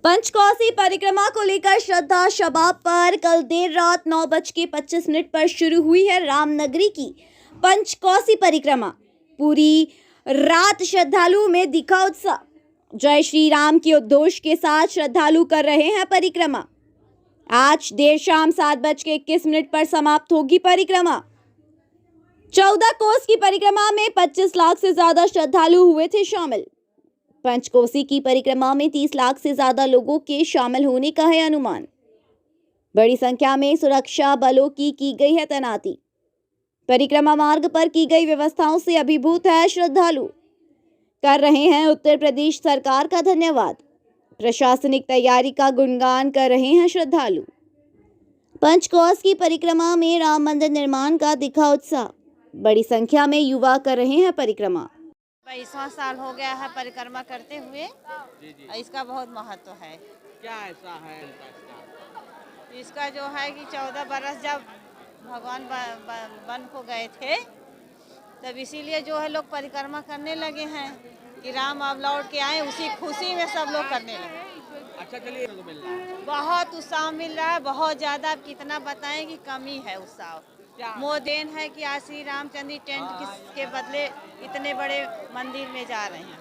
पंचकोसी परिक्रमा को लेकर श्रद्धा शबाब पर कल देर रात 9:25 पर शुरू हुई है रामनगरी की पंचकोसी परिक्रमा। पूरी रात श्रद्धालुओं में दिखा उत्साह। जय श्री राम के उद्घोष के साथ श्रद्धालु कर रहे हैं परिक्रमा। आज देर शाम 7:21 पर समाप्त होगी परिक्रमा। 14 कोस की परिक्रमा में 25 लाख से ज्यादा श्रद्धालु हुए थे शामिल। पंचकोसी की परिक्रमा में 30 लाख से ज्यादा लोगों के शामिल होने का है अनुमान। बड़ी संख्या में सुरक्षा बलों की गई है तैनाती। परिक्रमा मार्ग पर की गई व्यवस्थाओं से अभिभूत है श्रद्धालु। कर रहे हैं उत्तर प्रदेश सरकार का धन्यवाद। प्रशासनिक तैयारी का गुणगान कर रहे हैं श्रद्धालु। पंचकोस की परिक्रमा में राम मंदिर निर्माण का दिखा उत्साह। बड़ी संख्या में युवा कर रहे हैं परिक्रमा। 22वां साल हो गया है परिक्रमा करते हुए। इसका बहुत महत्व है। क्या ऐसा है इसका जो है कि 14 बरस जब भगवान वन को गए थे, तब इसीलिए जो है लोग परिक्रमा करने लगे हैं कि राम अब लौट के आए। उसी खुशी में सब लोग करने लगे। अच्छा, चलिए मिल रहा है, बहुत उत्साह मिल रहा है, बहुत ज़्यादा। अब कितना बताएं कि कमी है उत्साह। मोदेन है कि आज श्री रामचंद्र टेंट के बदले इतने बड़े मंदिर में जा रहे हैं।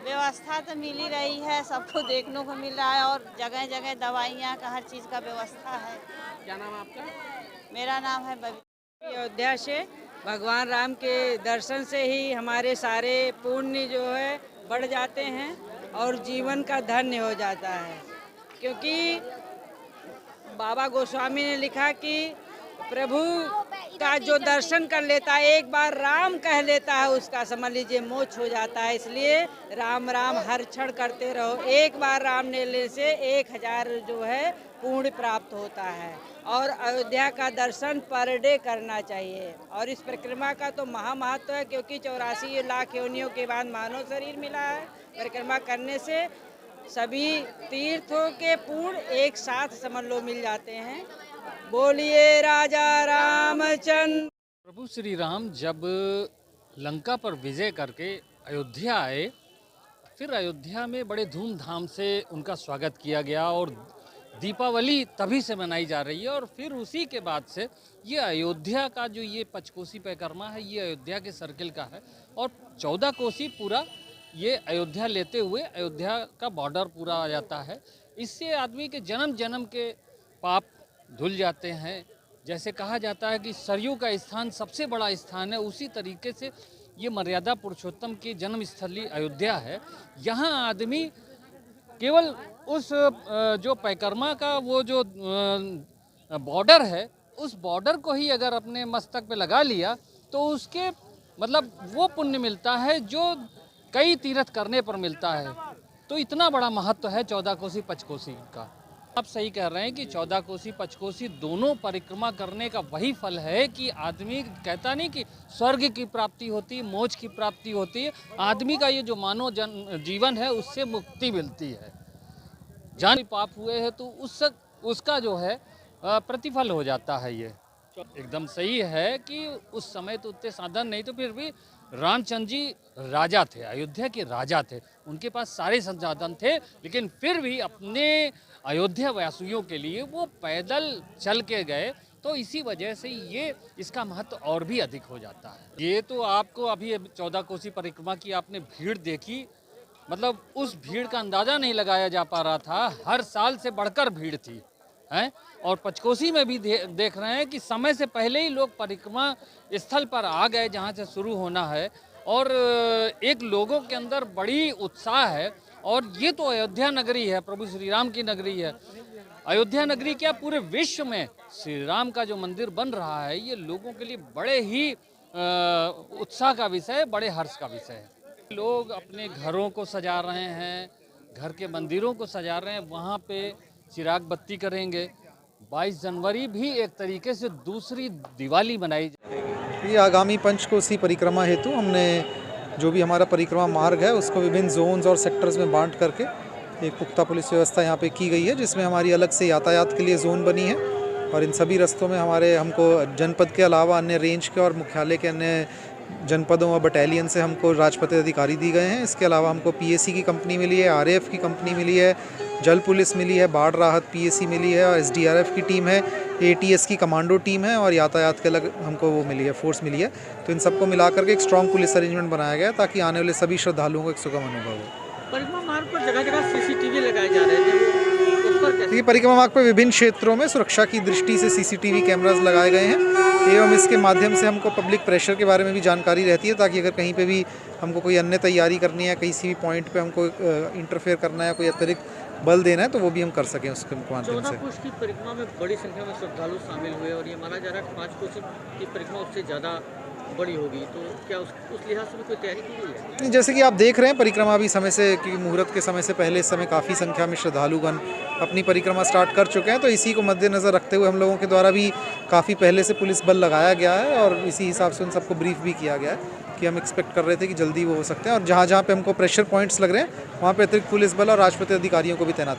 व्यवस्था तो मिल ही रही है, सबको देखने को मिल रहा है और जगह जगह दवाइयाँ का हर चीज़ का व्यवस्था है। क्या नाम है आपका? मेरा नाम है बबी। अयोध्या से भगवान राम के दर्शन से ही हमारे सारे पुण्य जो है बढ़ जाते हैं और जीवन का धन्य हो जाता है। क्योंकि बाबा गोस्वामी ने लिखा कि प्रभु का जो दर्शन कर लेता है, एक बार राम कह लेता है, उसका समझ लीजिए मोक्ष हो जाता है। इसलिए राम राम हर क्षण करते रहो। एक बार राम ने लेने से 1000 जो है पुण्य प्राप्त होता है। और अयोध्या का दर्शन पर डे करना चाहिए। और इस परिक्रमा का तो महामहत्व है, क्योंकि 84 लाख योनियों के बाद मानव शरीर मिला है। परिक्रमा करने से सभी तीर्थों के पुण्य एक साथ समझ लो मिल जाते हैं। बोलिए राजा रामचंद्र। प्रभु श्री राम जब लंका पर विजय करके अयोध्या आए, फिर अयोध्या में बड़े धूमधाम से उनका स्वागत किया गया और दीपावली तभी से मनाई जा रही है। और फिर उसी के बाद से ये अयोध्या का जो ये पंचकोसी परिक्रमा है, ये अयोध्या के सर्किल का है और 14 कोसी पूरा ये अयोध्या लेते हुए अयोध्या का बॉर्डर पूरा आ जाता है। इससे आदमी के जन्म जन्म के पाप धुल जाते हैं। जैसे कहा जाता है कि सरयू का स्थान सबसे बड़ा स्थान है, उसी तरीके से ये मर्यादा पुरुषोत्तम की जन्म स्थली अयोध्या है। यहाँ आदमी केवल उस जो परिक्रमा का वो जो बॉर्डर है, उस बॉर्डर को ही अगर अपने मस्तक पे लगा लिया तो उसके मतलब वो पुण्य मिलता है जो कई तीर्थ करने पर मिलता है। तो इतना बड़ा महत्व है 14 कोसी पंचकोसी का। आप सही कह रहे हैं कि 14 कोसी पंचकोसी दोनों परिक्रमा करने का वही फल है कि आदमी कहता नहीं कि स्वर्ग की प्राप्ति होती है, मोक्ष की प्राप्ति होती है। आदमी का ये जो मानव जीवन है उससे मुक्ति मिलती है। जान पाप हुए हैं तो उसका जो है प्रतिफल हो जाता है। ये एकदम सही है कि उस समय तो उतने साधन नहीं, तो फिर भी रामचंद्र जी राजा थे, अयोध्या के राजा थे, उनके पास सारे संसाधन थे, लेकिन फिर भी अपने अयोध्या वासियों के लिए वो पैदल चल के गए। तो इसी वजह से ये इसका महत्व और भी अधिक हो जाता है। ये तो आपको अभी 14 कोसी परिक्रमा की आपने भीड़ देखी, मतलब उस भीड़ का अंदाज़ा नहीं लगाया जा पा रहा था। हर साल से बढ़कर भीड़ थी हैं। और पंचकोसी में भी देख रहे हैं कि समय से पहले ही लोग परिक्रमा स्थल पर आ गए जहां से शुरू होना है। और एक लोगों के अंदर बड़ी उत्साह है। और ये तो अयोध्या नगरी है, प्रभु श्री राम की नगरी है। अयोध्या नगरी क्या, पूरे विश्व में श्री राम का जो मंदिर बन रहा है, ये लोगों के लिए बड़े ही उत्साह का विषय है, बड़े हर्ष का विषय है। लोग अपने घरों को सजा रहे हैं, घर के मंदिरों को सजा रहे हैं, वहाँ पे चिराग बत्ती करेंगे। 22 जनवरी भी एक तरीके से दूसरी दिवाली मनाई जाएगी। ये आगामी पंचकोसी परिक्रमा हेतु हमने जो भी हमारा परिक्रमा मार्ग है उसको विभिन्न जोन्स और सेक्टर्स में बांट करके एक पुख्ता पुलिस व्यवस्था यहाँ पे की गई है, जिसमें हमारी अलग से यातायात के लिए जोन बनी है। और इन सभी रास्तों में हमको जनपद के अलावा अन्य रेंज के और मुख्यालय के अन्य जनपदों और बटालियन से हमको राजपत्रित अधिकारी दी गए हैं। इसके अलावा हमको पीएसी की कंपनी मिली है, आरएएफ की कंपनी मिली है, जल पुलिस मिली है, बाढ़ राहत पीएसी मिली है और एसडीआरएफ की टीम है, एटीएस की कमांडो टीम है और यातायात के अलग हमको वो मिली है, फोर्स मिली है। तो इन सबको मिला करके एक स्ट्रॉन्ग पुलिस अरेंजमेंट बनाया गया है ताकि आने वाले सभी श्रद्धालुओं को एक सुगम अनुभव हो। परिक्रमा मार्ग पर जगह जगह सीसीटीवी लगाए जा रहे थे, उस पर कैसे? देखिए, परिक्रमा मार्ग पर विभिन्न क्षेत्रों में सुरक्षा की दृष्टि से सीसीटीवी कैमरास लगाए गए हैं एवं इसके माध्यम से हमको पब्लिक प्रेशर के बारे में भी जानकारी रहती है ताकि अगर कहीं पे भी हमको कोई अन्य तैयारी करनी है, किसी भी पॉइंट पे हमको इंटरफेयर करना है, कोई अतिरिक्त बल देना है तो वो भी हम कर सकें उसके माध्यम 14 से। कोस की परिक्रमा में बड़ी संख्या में श्रद्धालु शामिल हुए और ये माना जा रहा है 5 कोस की परिक्रमा उससे ज़्यादा बड़ी होगी, तो क्या उस लिहाज से भी कोई तैयारी की गई है? नहीं, जैसे कि आप देख रहे हैं परिक्रमा भी समय से कि मुहूर्त के समय से पहले इस समय काफ़ी संख्या में श्रद्धालुगण अपनी परिक्रमा स्टार्ट कर चुके हैं, तो इसी को मद्देनज़र रखते हुए हम लोगों के द्वारा भी काफ़ी पहले से पुलिस बल लगाया गया है और इसी हिसाब से उन सबको ब्रीफ भी किया गया है कि हम एक्सपेक्ट कर रहे थे कि जल्दी वो हो सकते हैं और जहाँ जहाँ पे हमको प्रेशर पॉइंट्स लग रहे हैं वहाँ पे अतिरिक्त पुलिस बल और राजपत्रित अधिकारियों को भी तैनात